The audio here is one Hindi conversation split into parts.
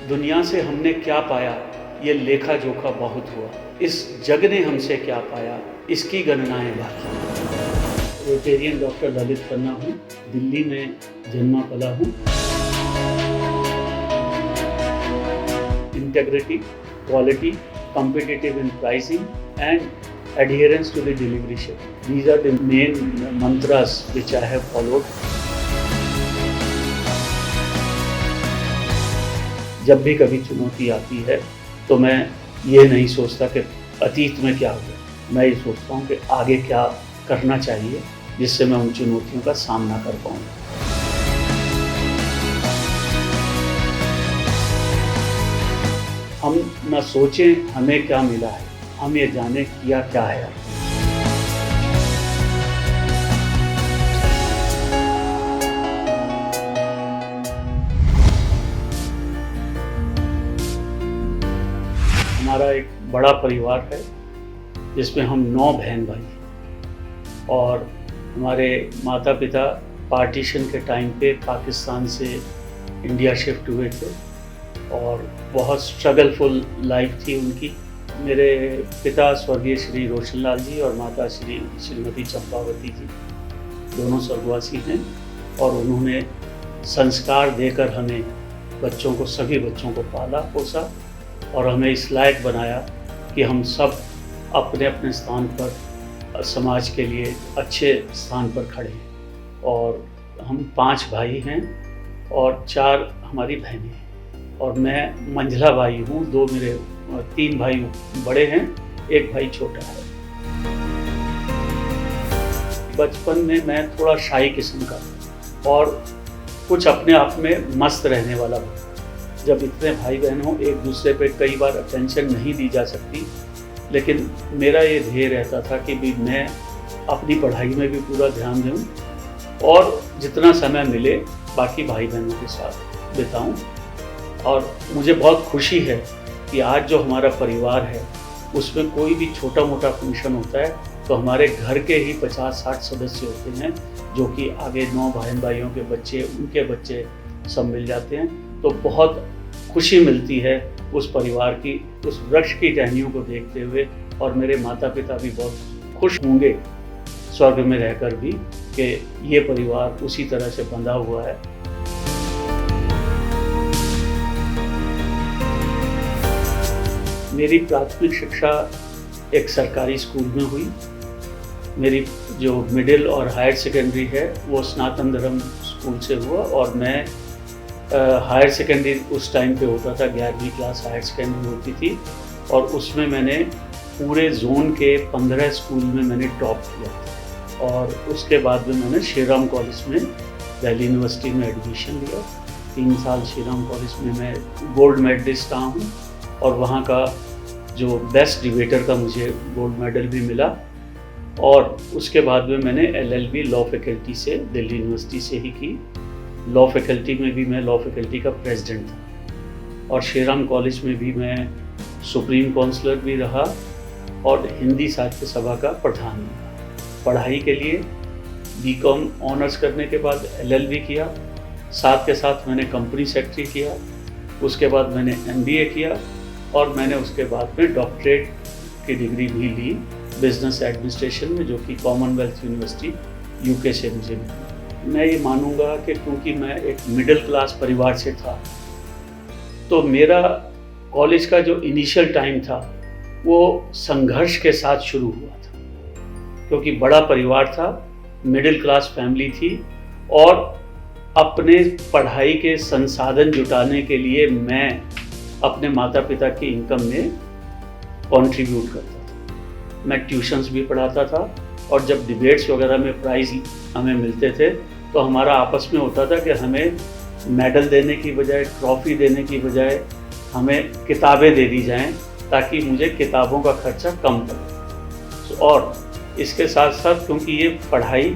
दुनिया से हमने क्या पाया, ये लेखा जोखा बहुत हुआ। इस जग ने हमसे क्या पाया, इसकी गणनाएं बाकी। रोटेरियन डॉक्टर ललित खन्ना हूँ, दिल्ली में जन्मा पला हूँ। Integrity, quality, competitive in pricing and adherence to the delivery schedule. These are the main mantras which I have followed. जब भी कभी चुनौती आती है तो मैं ये नहीं सोचता कि अतीत में क्या हुआ, मैं ये सोचता हूँ कि आगे क्या करना चाहिए जिससे मैं उन चुनौतियों का सामना कर पाऊँ। हम न सोचें हमें क्या मिला है, हम ये जाने किया क्या है। हमारा एक बड़ा परिवार है जिसमें हम 9 बहन भाई हैं और हमारे माता पिता पार्टीशन के टाइम पे पाकिस्तान से इंडिया शिफ्ट हुए थे और बहुत स्ट्रगलफुल लाइफ थी उनकी। मेरे पिता स्वर्गीय श्री रोशनलाल जी और माता श्रीमती चंपावती जी दोनों स्वर्गवासी हैं और उन्होंने संस्कार देकर हमें सभी बच्चों को पाला पोसा और हमें इस लायक बनाया कि हम सब अपने अपने स्थान पर समाज के लिए अच्छे स्थान पर खड़े हैं। और हम 5 भाई हैं और 4 हमारी बहनें हैं और मैं मंझला भाई हूँ। 3 भाई बड़े हैं, 1 भाई छोटा है। बचपन में मैं थोड़ा शाई किस्म का और कुछ अपने आप में मस्त रहने वाला हूँ। जब इतने भाई बहन हों एक दूसरे पे कई बार अटेंशन नहीं दी जा सकती, लेकिन मेरा ये ध्येय रहता था कि भी मैं अपनी पढ़ाई में भी पूरा ध्यान दूँ और जितना समय मिले बाकी भाई बहनों के साथ बिताऊँ। और मुझे बहुत खुशी है कि आज जो हमारा परिवार है उसमें कोई भी छोटा मोटा फंक्शन होता है तो हमारे घर के ही 50-60 सदस्य होते हैं, जो कि आगे 9 बहन भाइयों के बच्चे, उनके बच्चे सब मिल जाते हैं। तो बहुत खुशी मिलती है उस परिवार की, उस वृक्ष की टहनियों को देखते हुए। और मेरे माता पिता भी बहुत खुश होंगे स्वर्ग में रहकर भी कि ये परिवार उसी तरह से बंधा हुआ है। मेरी प्राथमिक शिक्षा एक सरकारी स्कूल में हुई। मेरी जो मिडिल और हायर सेकेंडरी है वो सनातन धर्म स्कूल से हुआ और मैं हायर सेकेंडरी उस टाइम पे होता था, 11वीं क्लास हायर सेकेंडरी होती थी और उसमें मैंने पूरे जोन के 15 स्कूल में मैंने टॉप किया। और उसके बाद में मैंने श्री राम कॉलेज में दिल्ली यूनिवर्सिटी में एडमिशन लिया। 3 साल श्री राम कॉलेज में मैं गोल्ड मेडलिस्ट रहा हूँ और वहाँ का जो बेस्ट डिबेटर का मुझे गोल्ड मेडल भी मिला। और उसके बाद में मैंने LLB लॉ फैकल्टी से दिल्ली यूनिवर्सिटी से ही की। लॉ फैकल्टी में भी मैं लॉ फैकल्टी का प्रेसिडेंट था और श्री राम कॉलेज में भी मैं सुप्रीम काउंसलर भी रहा और हिंदी साहित्य सभा का प्रधान भी रहा। पढ़ाई के लिए BCom ऑनर्स करने के बाद LLB किया, साथ के साथ मैंने कंपनी सेक्रेटरी किया। उसके बाद मैंने MBA किया और मैंने उसके बाद में डॉक्टरेट की डिग्री भी ली बिजनेस एडमिनिस्ट्रेशन में, जो कि कॉमनवेल्थ यूनिवर्सिटी UK से मुझे मिली। मैं ये मानूंगा कि क्योंकि मैं एक मिडिल क्लास परिवार से था तो मेरा कॉलेज का जो इनिशियल टाइम था वो संघर्ष के साथ शुरू हुआ था, क्योंकि बड़ा परिवार था, मिडिल क्लास फैमिली थी और अपने पढ़ाई के संसाधन जुटाने के लिए मैं अपने माता पिता की इनकम में कंट्रीब्यूट करता था। मैं ट्यूशन्स भी पढ़ाता था और जब डिबेट्स वगैरह में प्राइज़ हमें मिलते थे तो हमारा आपस में होता था कि हमें मेडल देने की बजाय, ट्रॉफ़ी देने की बजाय हमें किताबें दे दी जाएं ताकि मुझे किताबों का खर्चा कम पड़े। और इसके साथ साथ क्योंकि ये पढ़ाई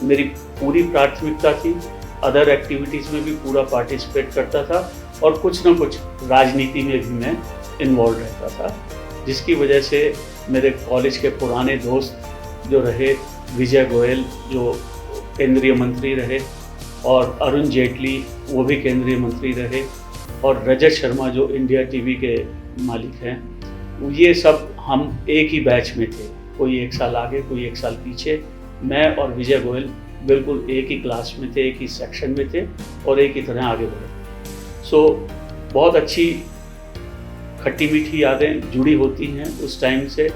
मेरी पूरी प्राथमिकता थी, अदर एक्टिविटीज़ में भी पूरा पार्टिसिपेट करता था और कुछ ना कुछ राजनीति में भी मैं इन्वॉल्व रहता था, जिसकी वजह से मेरे कॉलेज के पुराने दोस्त जो रहे, विजय गोयल जो केंद्रीय मंत्री रहे और अरुण जेटली वो भी केंद्रीय मंत्री रहे, और रजत शर्मा जो इंडिया टीवी के मालिक हैं, ये सब हम एक ही बैच में थे, कोई 1 साल आगे कोई 1 साल पीछे। मैं और विजय गोयल बिल्कुल एक ही क्लास में थे, एक ही सेक्शन में थे और एक ही तरह आगे बढ़े। सो बहुत अच्छी खट्टी मीठी यादें जुड़ी होती हैं उस टाइम से,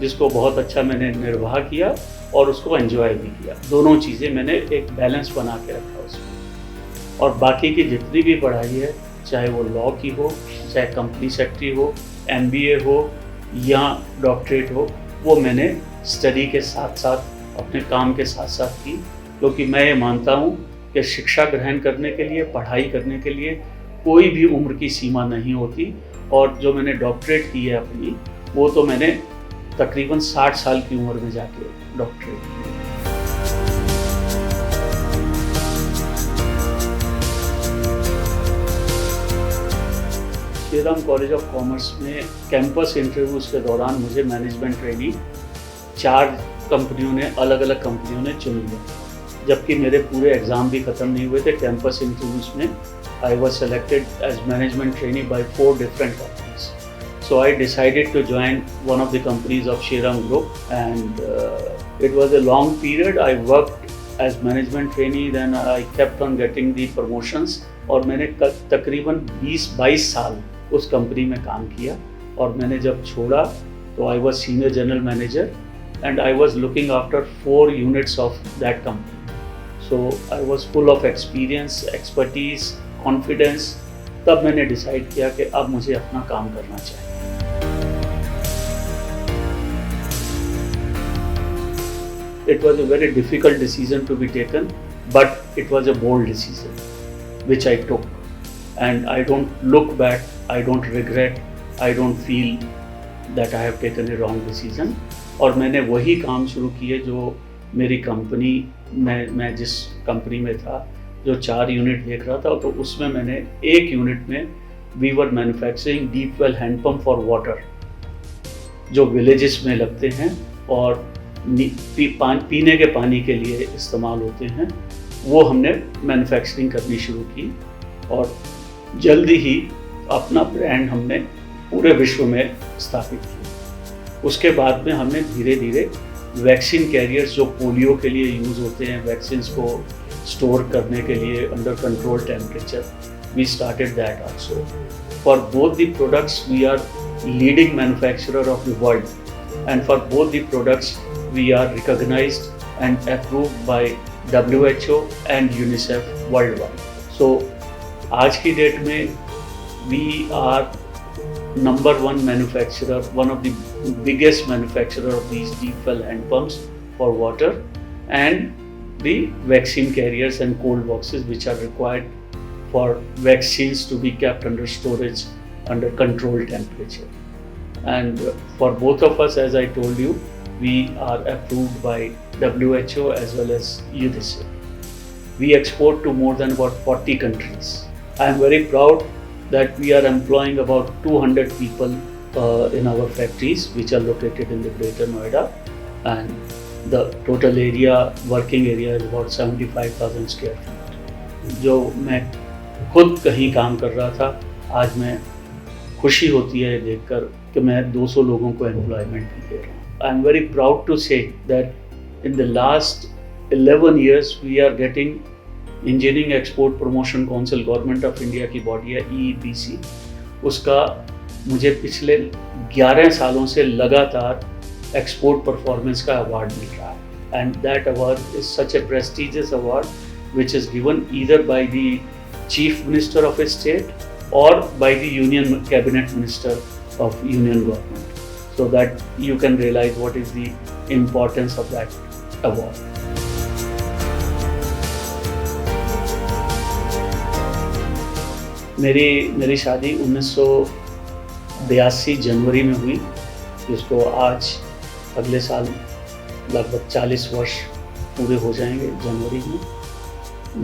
जिसको बहुत अच्छा मैंने निर्वाह किया और उसको एंजॉय भी किया। दोनों चीज़ें मैंने एक बैलेंस बना के रखा उसमें। और बाकी की जितनी भी पढ़ाई है, चाहे वो लॉ की हो, चाहे कंपनी सेक्रेटरी हो, MBA हो या डॉक्टरेट हो, वो मैंने स्टडी के साथ साथ अपने काम के साथ साथ की, क्योंकि मैं ये मानता हूँ कि शिक्षा ग्रहण करने के लिए, पढ़ाई करने के लिए कोई भी उम्र की सीमा नहीं होती। और जो मैंने डॉक्टरेट की है अपनी, वो तो मैंने तकरीबन 60 साल की उम्र में जाके डॉक्टरेट की है। श्रीराम कॉलेज ऑफ कॉमर्स में कैंपस इंटरव्यूज के दौरान मुझे मैनेजमेंट ट्रेनी 4 कंपनियों ने, अलग अलग कंपनियों ने चुन लिया, जबकि मेरे पूरे एग्ज़ाम भी ख़त्म नहीं हुए थे। कैंपस इंटरव्यूज में I was selected as management trainee by 4 different companies. So I decided to join one of the companies of Shriram Group, and it was a long period. I worked as management trainee, then I kept on getting the promotions, और मैंने तकरीबन 20-22 साल उस कंपनी में काम किया। और मैंने जब छोड़ा तो I was senior general manager and I was looking after 4 units of that company. So I was full of experience, expertise, confidence. तब मैंने डिसाइड किया कि अब मुझे अपना काम करना चाहिए। It was a very difficult decision to be taken, but it was a bold decision which I took, and I don't look back, I don't regret, I don't feel that I have taken a wrong decision। और मैंने वही काम शुरू किए जो मेरी कंपनी में, मैं जिस कंपनी में था, जो 4 यूनिट देख रहा था, तो उसमें मैंने एक यूनिट में we were manufacturing deep well hand pump for water, जो विलेजेस में लगते हैं और पीने के पानी के लिए इस्तेमाल होते हैं। वो हमने मैन्युफैक्चरिंग करनी शुरू की और जल्दी ही अपना ब्रांड हमने पूरे विश्व में स्थापित किया। उसके बाद में हमने धीरे धीरे वैक्सीन कैरियर्स, जो पोलियो के लिए यूज़ होते हैं, वैक्सीन्स को स्टोर करने के लिए under control temperature, we started that also. For both the products we are leading manufacturer of the world, and for both the products we are recognised and approved by WHO एंड UNICEF वर्ल्ड वाइड। सो आज की डेट में we are number 1 manufacturer, one of the biggest manufacturer of these deep well hand pumps for water and the vaccine carriers and cold boxes which are required for vaccines to be kept under storage under controlled temperature. And for both of us, as I told you, we are approved by WHO as well as UNICEF. We export to more than about 40 countries. I am very proud that we are employing about 200 people in our factories which are located in the Greater Noida, and the total area, working area is about 75,000 square feet. जो मैं खुद कहीं काम कर रहा था, आज मैं खुशी होती है देखकर कि मैं 200 लोगों को एम्प्लॉयमेंट भी दे रहा हूँ। I am very proud to say that in the last 11 years we are getting engineering export promotion council, government of India की बॉडी है EEPC, उसका मुझे पिछले 11 सालों से लगातार एक्सपोर्ट परफॉर्मेंस का अवार्ड मिल रहा है। And that award is such a prestigious award which is given either by the chief minister of a state और by the union cabinet minister of union government, so that you can realise what is the importance of that award. मेरी शादी 1982 जनवरी में हुई, जिसको आज अगले साल लगभग 40 वर्ष पूरे हो जाएंगे जनवरी में।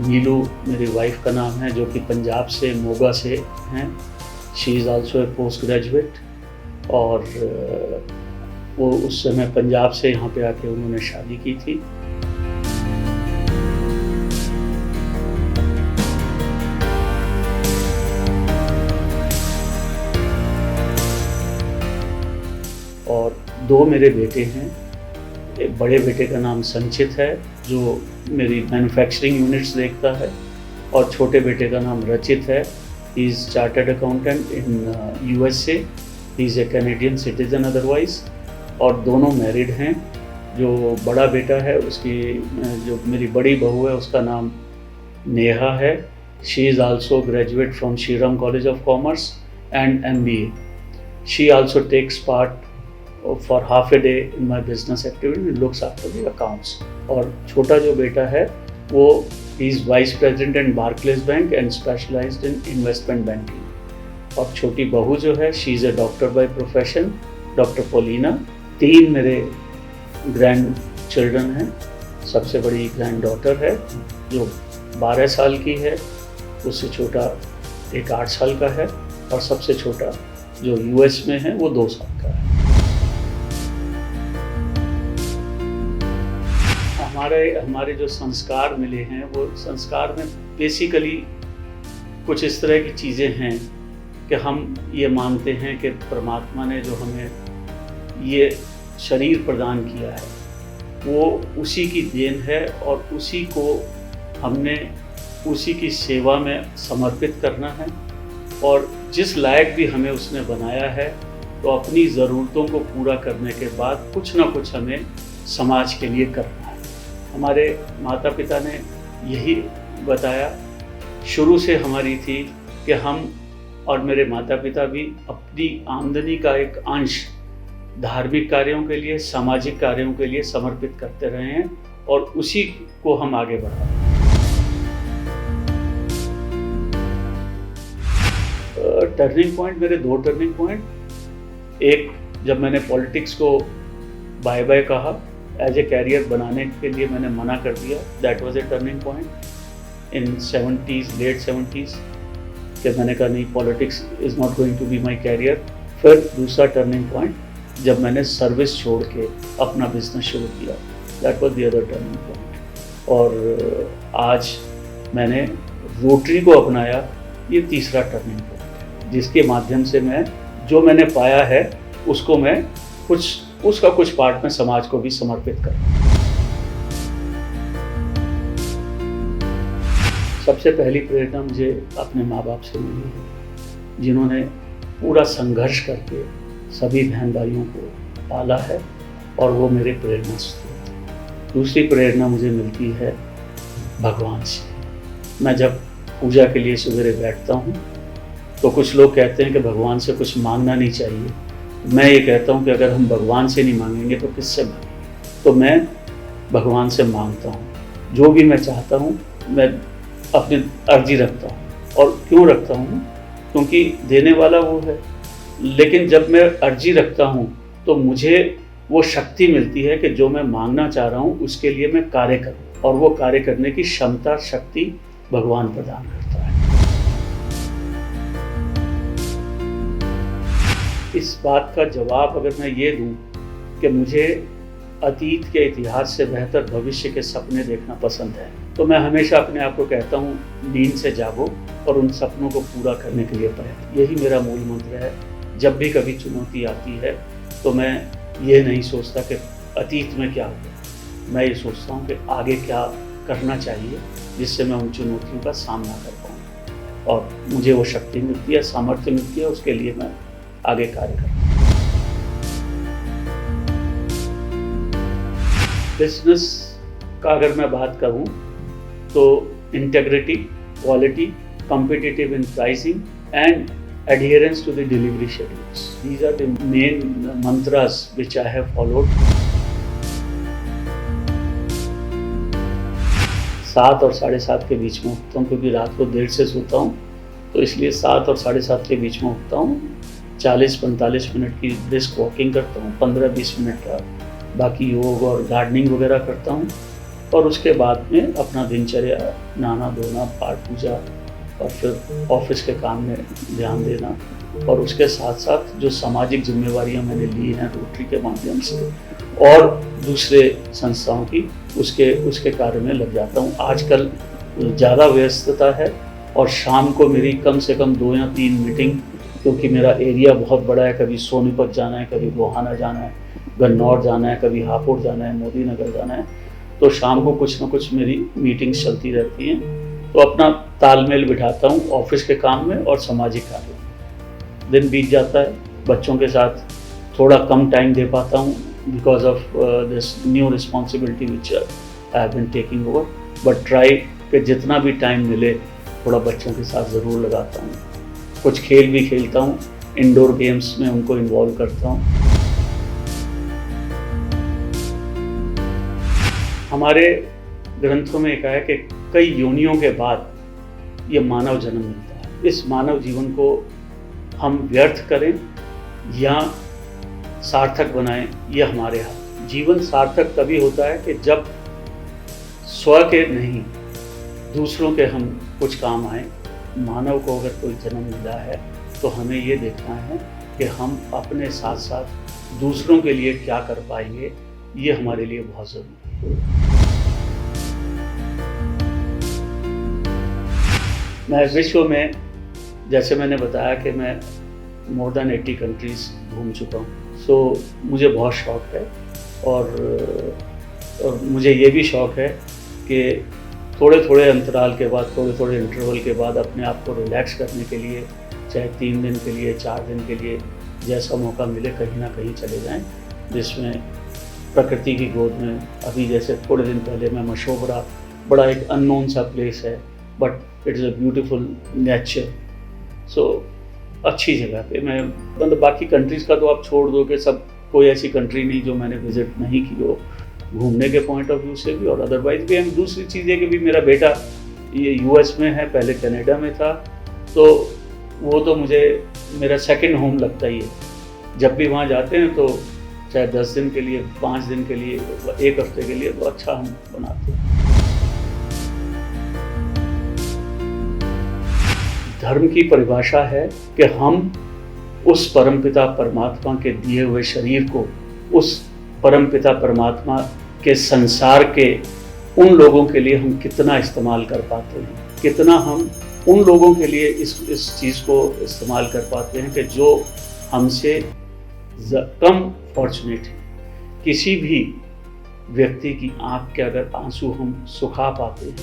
नीलू मेरी वाइफ का नाम है, जो कि पंजाब से, मोगा से हैं। She is also a post graduate, और वो उस समय पंजाब से यहाँ पे आके उन्होंने शादी की थी। 2 मेरे बेटे हैं। एक बड़े बेटे का नाम संचित है जो मेरी मैन्युफैक्चरिंग यूनिट्स देखता है, और छोटे बेटे का नाम रचित है। He is chartered accountant in USA। He is a Canadian citizen otherwise, और दोनों मैरिड हैं। जो बड़ा बेटा है उसकी जो मेरी बड़ी बहू है उसका नाम नेहा है। She is also graduate from Shriram college of commerce and MBA। She also takes part for half a day in my business activity, looks after the accounts। और छोटा जो बेटा है वो is vice president in Barclays Bank and specialized in investment banking। और छोटी बहू जो है she is a doctor by profession, doctor Polina. 3 मेरे ग्रैंड चिल्ड्रन हैं। सबसे बड़ी ग्रैंड डॉटर है जो 12 साल की है, उससे छोटा एक 8 साल का है, और सबसे छोटा जो US में है वो 2 साल का है। हमारे जो संस्कार मिले हैं वो संस्कार में बेसिकली कुछ इस तरह की चीज़ें हैं कि हम ये मानते हैं कि परमात्मा ने जो हमें ये शरीर प्रदान किया है वो उसी की देन है, और उसी को हमने उसी की सेवा में समर्पित करना है। और जिस लायक भी हमें उसने बनाया है तो अपनी ज़रूरतों को पूरा करने के बाद कुछ ना कुछ हमें समाज के लिए करना है। हमारे माता पिता ने यही बताया, शुरू से हमारी थी कि हम और मेरे माता पिता भी अपनी आमदनी का एक अंश धार्मिक कार्यों के लिए, सामाजिक कार्यों के लिए समर्पित करते रहे हैं, और उसी को हम आगे बढ़ा रहे हैं। टर्निंग पॉइंट, मेरे 2 टर्निंग पॉइंट। एक, जब मैंने पॉलिटिक्स को बाय बाय कहा, एज ए कैरियर बनाने के लिए मैंने मना कर दिया, that was a turning point in 70s, late 70s, कि मैंने कहा नहीं, politics is not going to be my career. फिर दूसरा टर्निंग पॉइंट जब मैंने सर्विस छोड़ के अपना बिजनेस शुरू किया, that was the other turning point. और आज मैंने रोटरी को अपनाया, ये तीसरा टर्निंग पॉइंट, जिसके माध्यम से मैं जो मैंने पाया है उसको मैं उसका कुछ पार्ट में समाज को भी समर्पित कर। सबसे पहली प्रेरणा मुझे अपने माँ बाप से मिली है, जिन्होंने पूरा संघर्ष करके सभी बहन भाइयों को पाला है, और वो मेरे प्रेरणा स्रोत हैं। दूसरी प्रेरणा मुझे मिलती है भगवान से। मैं जब पूजा के लिए सवेरे बैठता हूँ तो कुछ लोग कहते हैं कि भगवान से कुछ मांगना नहीं चाहिए। मैं ये कहता हूँ कि अगर हम भगवान से नहीं मांगेंगे तो किससे मांगेंगे। तो मैं भगवान से मांगता हूँ, जो भी मैं चाहता हूँ मैं अपनी अर्जी रखता हूँ। और क्यों रखता हूँ? क्योंकि देने वाला वो है। लेकिन जब मैं अर्जी रखता हूँ तो मुझे वो शक्ति मिलती है कि जो मैं मांगना चाह रहा हूँ उसके लिए मैं कार्य करूँ, और वो कार्य करने की क्षमता, शक्ति भगवान प्रदान करता है। इस बात का जवाब अगर मैं ये दूं कि मुझे अतीत के इतिहास से बेहतर भविष्य के सपने देखना पसंद है, तो मैं हमेशा अपने आप को कहता हूँ, नींद से जागो और उन सपनों को पूरा करने के लिए प्रयत्न। यही मेरा मूल मंत्र है। जब भी कभी चुनौती आती है तो मैं ये नहीं सोचता कि अतीत में क्या हुआ, मैं ये सोचता हूँ कि आगे क्या करना चाहिए जिससे मैं उन चुनौतियों का सामना कर पाऊँ, और मुझे वो शक्ति मिलती है, सामर्थ्य मिलती है, उसके लिए मैं आगे कार्य करता हूँ। बिजनेस का अगर मैं बात करूं तो integrity, quality, competitive in pricing and adherence to the delivery schedules. These are the main mantras which I have followed. 7 और 7:30 के बीच में उठता हूँ, क्योंकि रात को देर से सोता हूँ, तो इसलिए 7 और 7:30 के बीच में उठता हूँ। 40-45 मिनट की ब्रिस्क वॉकिंग करता हूँ, 15-20 मिनट का बाकी योग और गार्डनिंग वगैरह करता हूँ, और उसके बाद में अपना दिनचर्या, नहाना धोना, पाठ पूजा, और फिर ऑफिस के काम में ध्यान देना, और उसके साथ साथ जो सामाजिक जिम्मेवारियां मैंने ली हैं रोटरी के माध्यम से और दूसरे संस्थाओं की, उसके कार्य में लग जाता हूँ। आजकल ज़्यादा व्यस्तता है, और शाम को मेरी कम से कम 2 या 3 मीटिंग, क्योंकि मेरा एरिया बहुत बड़ा है, कभी सोनीपत जाना है, कभी गोहाना जाना है, गन्नौर जाना है, कभी हापुड़ जाना है, मोदी नगर जाना है, तो शाम को कुछ ना कुछ मेरी मीटिंग्स चलती रहती हैं। तो अपना तालमेल बिठाता हूँ ऑफिस के काम में और सामाजिक कार्यों में। दिन बीत जाता है, बच्चों के साथ थोड़ा कम टाइम दे पाता हूँ because of this new responsibility which I have been taking over, but try कि जितना भी टाइम मिले थोड़ा बच्चों के साथ ज़रूर लगाता हूँ। कुछ खेल भी खेलता हूँ, इंडोर गेम्स में उनको इन्वॉल्व करता हूँ। हमारे ग्रंथों में कहा है कि कई योनियों के बाद ये मानव जन्म मिलता है। इस मानव जीवन को हम व्यर्थ करें या सार्थक बनाएं, ये हमारे हाथ। जीवन सार्थक तभी होता है कि जब स्व के नहीं दूसरों के हम कुछ काम आए। मानव को अगर कोई जन्म मिला है तो हमें ये देखना है कि हम अपने साथ साथ दूसरों के लिए क्या कर पाएंगे, ये हमारे लिए बहुत ज़रूरी है। मैं विश्व में, जैसे मैंने बताया कि मैं मोर देन 80 कंट्रीज़ घूम चुका हूँ, सो मुझे बहुत शौक़ है और मुझे ये भी शौक़ है कि थोड़े थोड़े अंतराल के बाद, थोड़े थोड़े इंटरवल के बाद अपने आप को रिलैक्स करने के लिए, चाहे 3 दिन के लिए, 4 दिन के लिए, जैसा मौका मिले कहीं ना कहीं चले जाएं, जिसमें प्रकृति की गोद में। अभी जैसे थोड़े दिन पहले मैं मशोबरा, बड़ा एक अननोन सा प्लेस है but it is a beautiful nature, so अच्छी जगह पे मैं, मतलब बाकी कंट्रीज़ का तो आप छोड़ दो कि सब, कोई ऐसी कंट्री नहीं जो मैंने विज़िट नहीं की हो घूमने के पॉइंट ऑफ व्यू से भी और अदरवाइज भी। हम दूसरी चीज़ है कि भी मेरा बेटा ये यूएस में है, पहले कनाडा में था, तो वो तो मुझे मेरा सेकंड होम लगता ही है। जब भी वहाँ जाते हैं तो चाहे 10 दिन के लिए, 5 दिन के लिए, 1 हफ्ते के लिए, तो अच्छा हम बनाते हैं। धर्म की परिभाषा है कि हम उस परमपिता परमात्मा के दिए हुए शरीर को, उस परमपिता परमात्मा के संसार के उन लोगों के लिए हम कितना इस्तेमाल कर पाते हैं, कितना हम उन लोगों के लिए इस चीज़ को इस्तेमाल कर पाते हैं कि जो हमसे कम फॉर्चुनेट है। किसी भी व्यक्ति की आंख के अगर आंसू हम सुखा पाते हैं,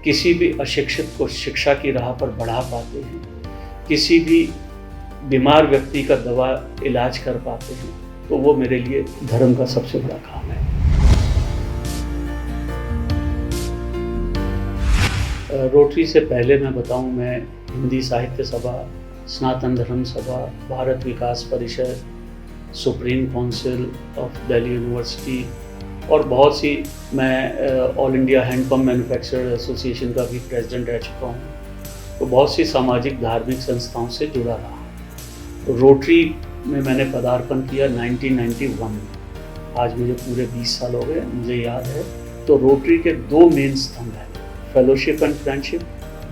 किसी भी अशिक्षित को शिक्षा की राह पर बढ़ा पाते हैं, किसी भी बीमार व्यक्ति का दवा इलाज कर पाते हैं, तो वो मेरे लिए धर्म का सबसे बड़ा काम है। रोटरी से पहले मैं बताऊं, मैं हिंदी साहित्य सभा, सनातन धर्म सभा, Bharat Vikas Parishad, supreme council of Delhi university और बहुत सी, मैं all India hand pump manufacturer association का भी प्रेसिडेंट रह चुका हूँ। तो बहुत सी सामाजिक धार्मिक संस्थाओं से जुड़ा रहा। रोटरी में मैंने पदार्पण किया 1991 में। आज मुझे पूरे 20 साल हो गए, मुझे याद है। तो रोटरी के 2 मेन स्तंभ हैं, फेलोशिप एंड फ्रेंडशिप,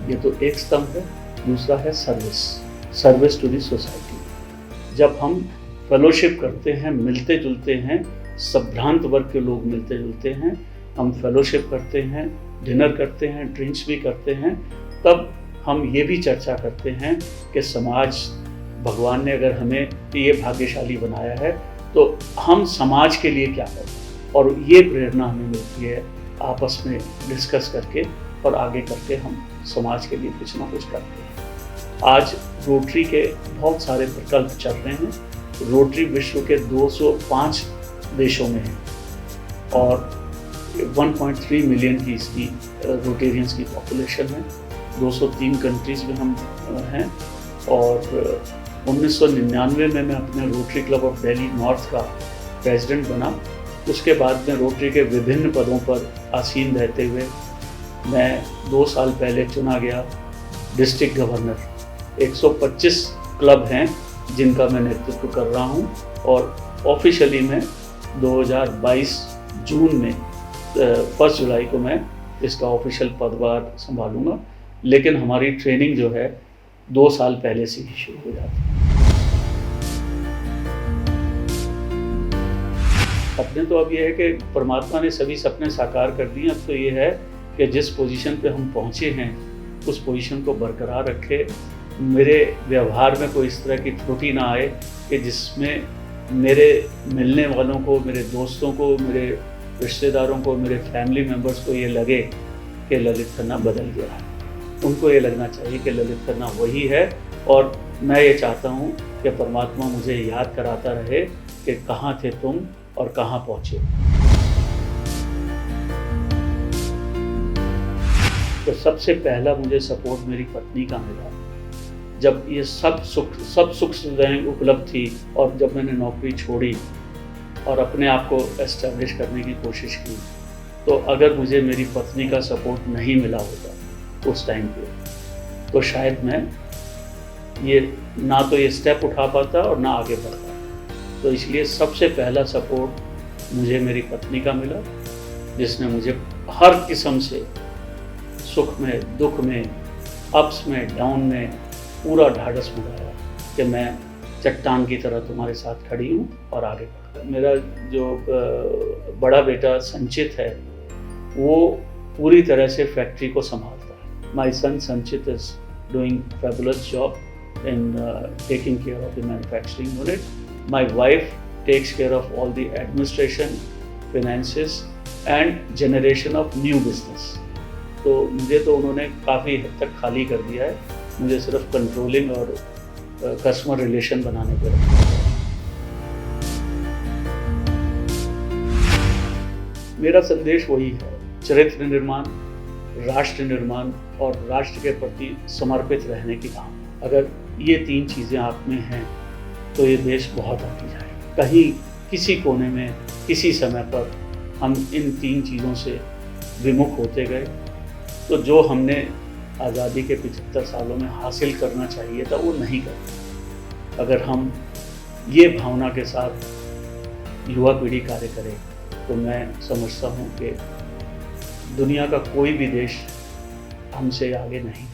ये तो एक स्तंभ है, दूसरा है सर्विस टू द सोसाइटी। जब हम फेलोशिप करते हैं, मिलते जुलते हैं, संभ्रांत वर्ग के लोग मिलते जुलते हैं, हम फेलोशिप करते हैं, डिनर करते हैं, ड्रिंक्स भी करते हैं, तब हम ये भी चर्चा करते हैं कि समाज, भगवान ने अगर हमें ये भाग्यशाली बनाया है तो हम समाज के लिए क्या करें, और ये प्रेरणा हमें मिलती है आपस में डिस्कस करके, और आगे करके हम समाज के लिए कुछ ना कुछ करते हैं। आज रोटरी के बहुत सारे प्रकल्प चल रहे हैं। रोटरी विश्व के 205 देशों में है और 1.3 मिलियन की इसकी रोटेरियंस की पॉपुलेशन है। 203 कंट्रीज़ में हम हैं और 1999 में मैं अपने rotary club of Delhi north का प्रेसिडेंट बना। उसके बाद में रोटरी के विभिन्न पदों पर आसीन रहते हुए मैं 2 साल पहले चुना गया डिस्ट्रिक्ट गवर्नर। 125 क्लब हैं जिनका मैं नेतृत्व कर रहा हूं और ऑफिशियली मैं 2022 जून में 1 जुलाई को मैं इसका ऑफिशियल पदभार संभालूंगा, लेकिन हमारी ट्रेनिंग जो है 2 साल पहले से ही शुरू हो जाती है। सपने तो अब ये है कि परमात्मा ने सभी सपने साकार कर दिए। अब तो ये है कि जिस पोजीशन पे हम पहुँचे हैं उस पोजीशन को बरकरार रखे, मेरे व्यवहार में कोई इस तरह की त्रुटि ना आए कि जिसमें मेरे मिलने वालों को, मेरे दोस्तों को, मेरे रिश्तेदारों को, मेरे फैमिली मेम्बर्स को ये लगे कि ललित खन्ना बदल गया है। उनको ये लगना चाहिए कि ललित खन्ना वही है, और मैं ये चाहता हूँ कि परमात्मा मुझे याद कराता रहे कि कहाँ थे तुम और कहाँ पहुँचे। तो सबसे पहला मुझे सपोर्ट मेरी पत्नी का मिला। जब ये सब सुख सुविधाएं उपलब्ध थी और जब मैंने नौकरी छोड़ी और अपने आप को एस्टैब्लिश करने की कोशिश की, तो अगर मुझे मेरी पत्नी का सपोर्ट नहीं मिला होता उस टाइम पे, तो शायद मैं ना तो ये स्टेप उठा पाता और ना आगे बढ़ पाता। तो इसलिए सबसे पहला सपोर्ट मुझे मेरी पत्नी का मिला, जिसने मुझे हर किस्म से सुख में, दुख में, अप्स में, डाउन में पूरा ढाढ़स बढ़ाया कि मैं चट्टान की तरह तुम्हारे साथ खड़ी हूँ और आगे बढ़। मेरा जो बड़ा बेटा संचित है, वो पूरी तरह से फैक्ट्री को संभालता है। My son Sanchit is doing fabulous job in taking care of the manufacturing unit. My wife takes care of all the administration, finances and generation of new business. तो मुझे तो उन्होंने काफ़ी हद तक खाली कर दिया है, मुझे सिर्फ कंट्रोलिंग और कस्टमर रिलेशन बनाने पर रखा है। मेरा संदेश वही है, चरित्र निर्माण, राष्ट्र निर्माण और राष्ट्र के प्रति समर्पित रहने की भावना। अगर ये 3 चीज़ें आप में हैं तो ये देश बहुत आगे जाएगा। कहीं किसी कोने में किसी समय पर हम इन 3 चीज़ों से विमुख होते गए तो जो हमने आज़ादी के 75 सालों में हासिल करना चाहिए था वो नहीं कर। अगर हम ये भावना के साथ युवा पीढ़ी कार्य करे तो मैं समझता हूँ कि दुनिया का कोई भी देश हमसे आगे नहीं।